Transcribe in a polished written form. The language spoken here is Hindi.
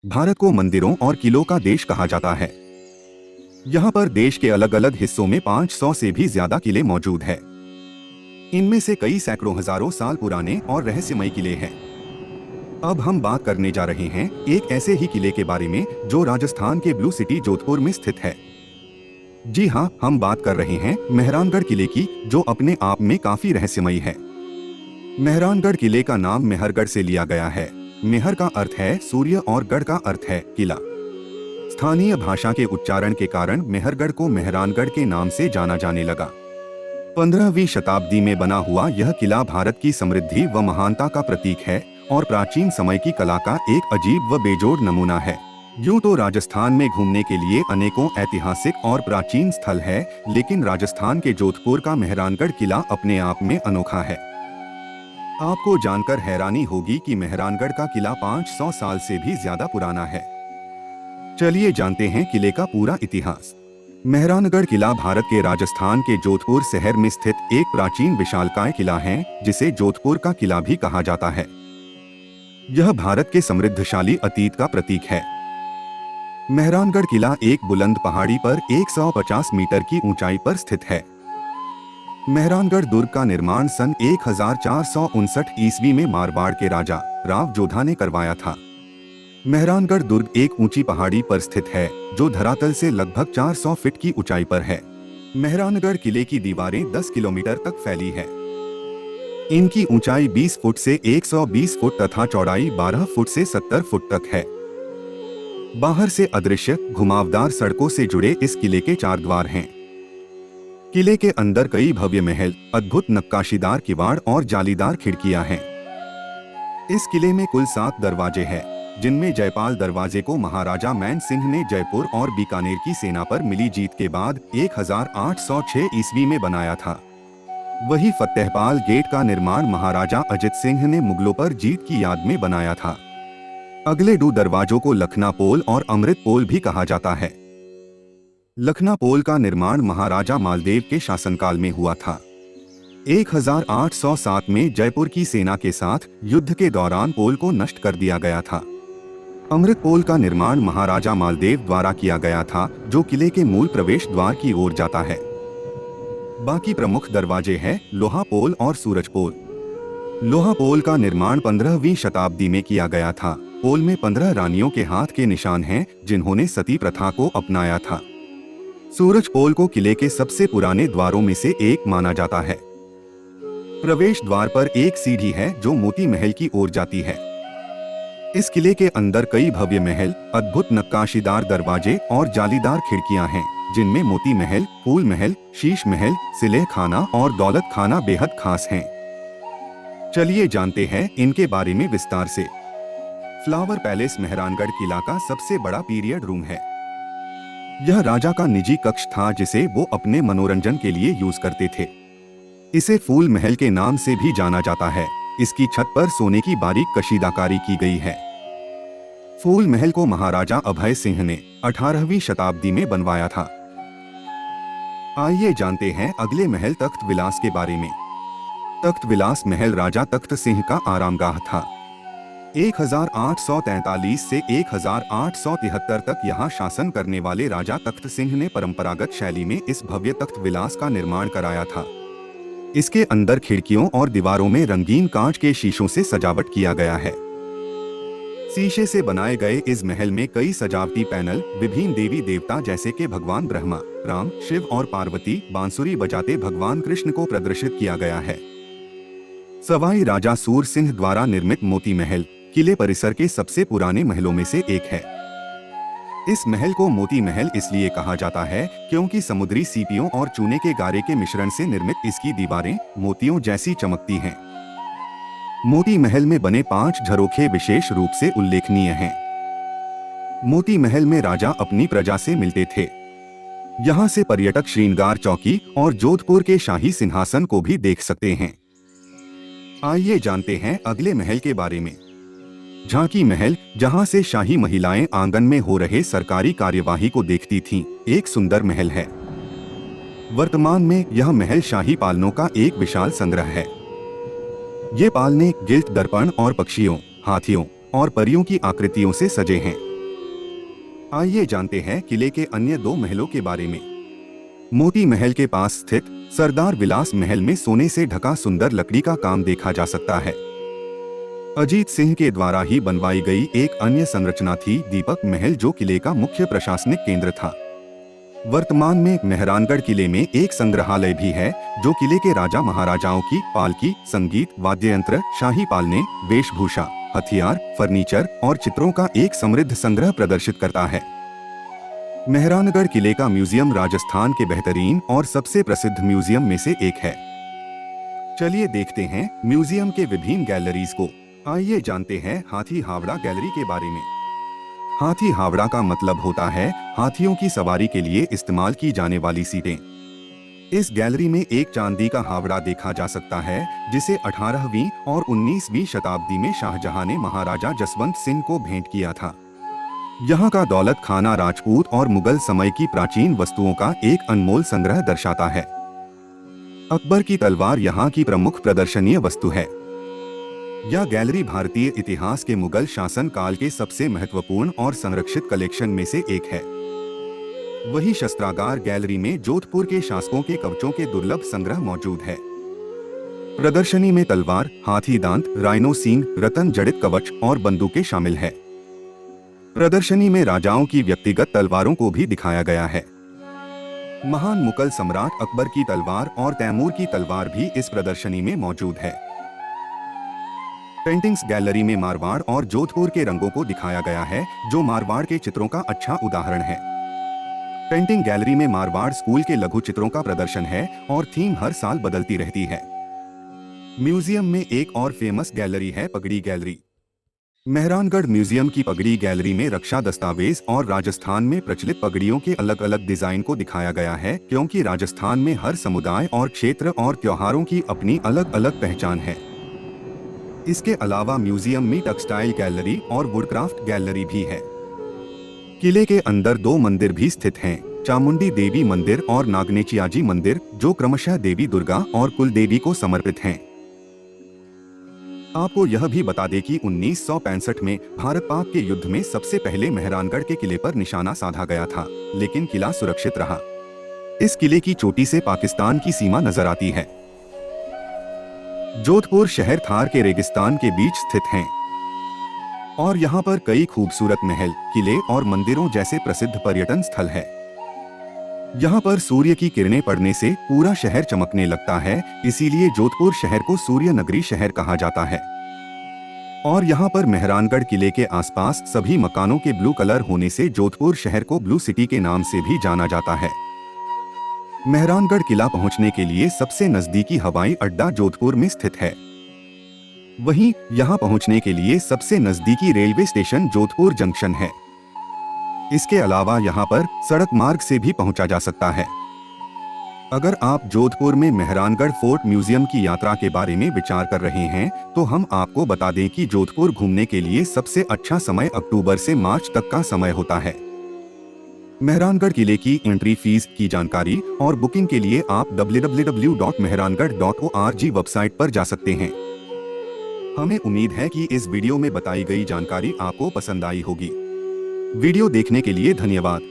भारत को मंदिरों और किलों का देश कहा जाता है। यहाँ पर देश के अलग अलग हिस्सों में 500 से भी ज्यादा किले मौजूद हैं। इनमें से कई सैकड़ों हजारों साल पुराने और रहस्यमय किले हैं। अब हम बात करने जा रहे हैं एक ऐसे ही किले के बारे में जो राजस्थान के ब्लू सिटी जोधपुर में स्थित है। जी हाँ, हम बात कर रहे हैं मेहरानगढ़ किले की, जो अपने आप में काफी रहस्यमयी है। मेहरानगढ़ किले का नाम मेहरगढ़ से लिया गया है। मेहर का अर्थ है सूर्य और गढ़ का अर्थ है किला। स्थानीय भाषा के उच्चारण के कारण मेहरगढ़ को मेहरानगढ़ के नाम से जाना जाने लगा। 15वीं शताब्दी में बना हुआ यह किला भारत की समृद्धि व महानता का प्रतीक है और प्राचीन समय की कला का एक अजीब व बेजोड़ नमूना है। यूं तो राजस्थान में घूमने के लिए अनेकों ऐतिहासिक और प्राचीन स्थल है, लेकिन राजस्थान के जोधपुर का मेहरानगढ़ किला अपने आप में अनोखा है। आपको जानकर हैरानी होगी कि मेहरानगढ़ का किला 500 साल से भी ज्यादा पुराना है। चलिए जानते हैं किले का पूरा इतिहास। मेहरानगढ़ किला भारत के राजस्थान के जोधपुर शहर में स्थित एक प्राचीन विशालकाय किला है, जिसे जोधपुर का किला भी कहा जाता है। यह भारत के समृद्धशाली अतीत का प्रतीक है। मेहरानगढ़ किला एक बुलंद पहाड़ी पर 150 मीटर की ऊंचाई पर स्थित है। मेहरानगढ़ दुर्ग का निर्माण सन 1459 ईस्वी में मारवाड़ के राजा राव जोधा ने करवाया था। मेहरानगढ़ दुर्ग एक ऊंची पहाड़ी पर स्थित है, जो धरातल से लगभग 400 फीट की ऊंचाई पर है। मेहरानगढ़ किले की दीवारें 10 किलोमीटर तक फैली है। इनकी ऊंचाई 20 फुट से 120 फुट तथा चौड़ाई 12 फुट से 70 फुट तक है। बाहर से अदृश्य घुमावदार सड़कों से जुड़े इस किले के 4 द्वार हैं। किले के अंदर कई भव्य महल, अद्भुत नक्काशीदार किवाड़ और जालीदार खिड़कियां हैं। इस किले में कुल 7 दरवाजे हैं, जिनमें जयपाल दरवाजे को महाराजा मान सिंह ने जयपुर और बीकानेर की सेना पर मिली जीत के बाद 1806 ईस्वी में बनाया था। वही फतेहपाल गेट का निर्माण महाराजा अजित सिंह ने मुगलों पर जीत की याद में बनाया था। अगले 2 दरवाजों को लखना पोल और अमृत पोल भी कहा जाता है। लखना पोल का निर्माण महाराजा मालदेव के शासनकाल में हुआ था। 1807 में जयपुर की सेना के साथ युद्ध के दौरान पोल को नष्ट कर दिया गया था। अमृत पोल का निर्माण महाराजा मालदेव द्वारा किया गया था, जो किले के मूल प्रवेश द्वार की ओर जाता है। बाकी प्रमुख दरवाजे हैं लोहा पोल और सूरज पोल। लोहा पोल का निर्माण 15वीं शताब्दी में किया गया था। पोल में 15 रानियों के हाथ के निशान हैं, जिन्होंने सती प्रथा को अपनाया था। सूरज पोल को किले के सबसे पुराने द्वारों में से एक माना जाता है। प्रवेश द्वार पर एक सीढ़ी है जो मोती महल की ओर जाती है। इस किले के अंदर कई भव्य महल, अद्भुत नक्काशीदार दरवाजे और जालीदार खिड़कियां हैं, जिनमें मोती महल, फूल महल, शीश महल, सिलेह खाना और दौलत खाना बेहद खास हैं। चलिए जानते हैं इनके बारे में विस्तार से। फ्लावर पैलेस मेहरानगढ़ किला का सबसे बड़ा पीरियड रूम है। यह राजा का निजी कक्ष था, जिसे वो अपने मनोरंजन के लिए यूज करते थे। इसे फूल महल के नाम से भी जाना जाता है। इसकी छत पर सोने की बारीक कशीदाकारी की गई है। फूल महल को महाराजा अभय सिंह ने 18वीं शताब्दी में बनवाया था। आइए जानते हैं अगले महल तख्त विलास के बारे में। तख्त विलास महल राजा तख्त सिंह का आरामगाह था। 1843 से 1873 तक यहाँ शासन करने वाले राजा तख्त सिंह ने परंपरागत शैली में इस भव्य तख्त विलास का निर्माण कराया था। इसके अंदर खिड़कियों और दीवारों में रंगीन कांच के शीशों से सजावट किया गया है। शीशे से बनाए गए इस महल में कई सजावटी पैनल, विभिन्न देवी देवता जैसे कि भगवान ब्रह्मा, राम, शिव और पार्वती बांसुरी बजाते भगवान कृष्ण को प्रदर्शित किया गया है। सवाई राजा सूर सिंह द्वारा निर्मित मोती महल किले परिसर के सबसे पुराने महलों में से एक है। इस महल को मोती महल इसलिए कहा जाता है क्योंकि समुद्री सीपियों और चूने के गारे के मिश्रण से निर्मित इसकी दीवारें मोतियों जैसी चमकती हैं। मोती महल में बने 5 झरोखे विशेष रूप से उल्लेखनीय हैं। मोती महल में राजा अपनी प्रजा से मिलते थे। यहाँ से पर्यटक श्रृंगार चौकी और जोधपुर के शाही सिंहासन को भी देख सकते हैं। आइए जानते हैं अगले महल के बारे में। झांकी महल, जहां से शाही महिलाएं आंगन में हो रहे सरकारी कार्यवाही को देखती थीं, एक सुंदर महल है। वर्तमान में यह महल शाही पालनों का एक विशाल संग्रह है। ये पालने गिल्ट दर्पण और पक्षियों, हाथियों और परियों की आकृतियों से सजे हैं। आइए जानते हैं किले के अन्य 2 महलों के बारे में। मोती महल के पास स्थित सरदार विलास महल में सोने से ढका सुंदर लकड़ी का काम देखा जा सकता है। अजीत सिंह के द्वारा ही बनवाई गई एक अन्य संरचना थी दीपक महल, जो किले का मुख्य प्रशासनिक केंद्र था। वर्तमान में मेहरानगढ़ किले में एक संग्रहालय भी है, जो किले के राजा महाराजाओं की पालकी, संगीत, वाद्य यंत्र, शाही पालने, वेशभूषा, हथियार, फर्नीचर और चित्रों का एक समृद्ध संग्रह प्रदर्शित करता है। मेहरानगढ़ किले का म्यूजियम राजस्थान के बेहतरीन और सबसे प्रसिद्ध म्यूजियम में से एक है। चलिए देखते हैं म्यूजियम के विभिन्न गैलरीज को। आइए जानते हैं हाथी हावड़ा गैलरी के बारे में। हाथी हावड़ा का मतलब होता है हाथियों की सवारी के लिए इस्तेमाल की जाने वाली सीटें। इस गैलरी में एक चांदी का हावड़ा देखा जा सकता है, जिसे 18वीं और 19वीं शताब्दी में शाहजहां ने महाराजा जसवंत सिंह को भेंट किया था। यहाँ का दौलत खाना राजपूत और मुगल समय की प्राचीन वस्तुओं का एक अनमोल संग्रह दर्शाता है। अकबर की तलवार यहाँ की प्रमुख प्रदर्शनीय वस्तु है। यह गैलरी भारतीय इतिहास के मुगल शासन काल के सबसे महत्वपूर्ण और संरक्षित कलेक्शन में से एक है। वही शस्त्रागार गैलरी में जोधपुर के शासकों के कवचों के दुर्लभ संग्रह मौजूद है। प्रदर्शनी में तलवार, हाथी दांत, राइनो सींग, रतन जड़ित कवच और बंदूकें शामिल है। प्रदर्शनी में राजाओं की व्यक्तिगत तलवारों को भी दिखाया गया है। महान मुगल सम्राट अकबर की तलवार और तैमूर की तलवार भी इस प्रदर्शनी में मौजूद है। पेंटिंग्स गैलरी में मारवाड़ और जोधपुर के रंगों को दिखाया गया है, जो मारवाड़ के चित्रों का अच्छा उदाहरण है। पेंटिंग गैलरी में मारवाड़ स्कूल के लघु चित्रों का प्रदर्शन है और थीम हर साल बदलती रहती है। म्यूजियम में एक और फेमस गैलरी है पगड़ी गैलरी। मेहरानगढ़ म्यूजियम की पगड़ी गैलरी में रक्षा दस्तावेज और राजस्थान में प्रचलित पगड़ियों के अलग अलग डिजाइन को दिखाया गया है, क्योंकि राजस्थान में हर समुदाय और क्षेत्र और त्योहारों की अपनी अलग अलग पहचान है। इसके अलावा म्यूजियम में टेक्सटाइल गैलरी और वुडक्राफ्ट गैलरी भी है। किले के अंदर 2 मंदिर भी स्थित हैं, चामुंडी देवी मंदिर और नागनेचियाजी मंदिर, जो क्रमशः देवी दुर्गा और कुल देवी को समर्पित हैं। आपको यह भी बता दें कि 1965 में भारत पाक के युद्ध में सबसे पहले मेहरानगढ़ के किले पर निशाना साधा गया था, लेकिन किला सुरक्षित रहा। इस किले की चोटी से पाकिस्तान की सीमा नजर आती है। जोधपुर शहर थार के रेगिस्तान के बीच स्थित है और यहाँ पर कई खूबसूरत महल, किले और मंदिरों जैसे प्रसिद्ध पर्यटन स्थल है। यहाँ पर सूर्य की किरणें पड़ने से पूरा शहर चमकने लगता है, इसीलिए जोधपुर शहर को सूर्य नगरी शहर कहा जाता है। और यहाँ पर मेहरानगढ़ किले के आसपास सभी मकानों के ब्लू कलर होने से जोधपुर शहर को ब्लू सिटी के नाम से भी जाना जाता है। मेहरानगढ़ किला पहुंचने के लिए सबसे नजदीकी हवाई अड्डा जोधपुर में स्थित है। वहीं यहां पहुंचने के लिए सबसे नजदीकी रेलवे स्टेशन जोधपुर जंक्शन है। इसके अलावा यहां पर सड़क मार्ग से भी पहुंचा जा सकता है। अगर आप जोधपुर में मेहरानगढ़ फोर्ट म्यूजियम की यात्रा के बारे में विचार कर रहे हैं, तो हम आपको बता दें कि जोधपुर घूमने के लिए सबसे अच्छा समय अक्टूबर से मार्च तक का समय होता है। मेहरानगढ़ किले की एंट्री फीस की जानकारी और बुकिंग के लिए आप www.mehrangarh.org वेबसाइट पर जा सकते हैं। हमें उम्मीद है कि इस वीडियो में बताई गई जानकारी आपको पसंद आई होगी। वीडियो देखने के लिए धन्यवाद।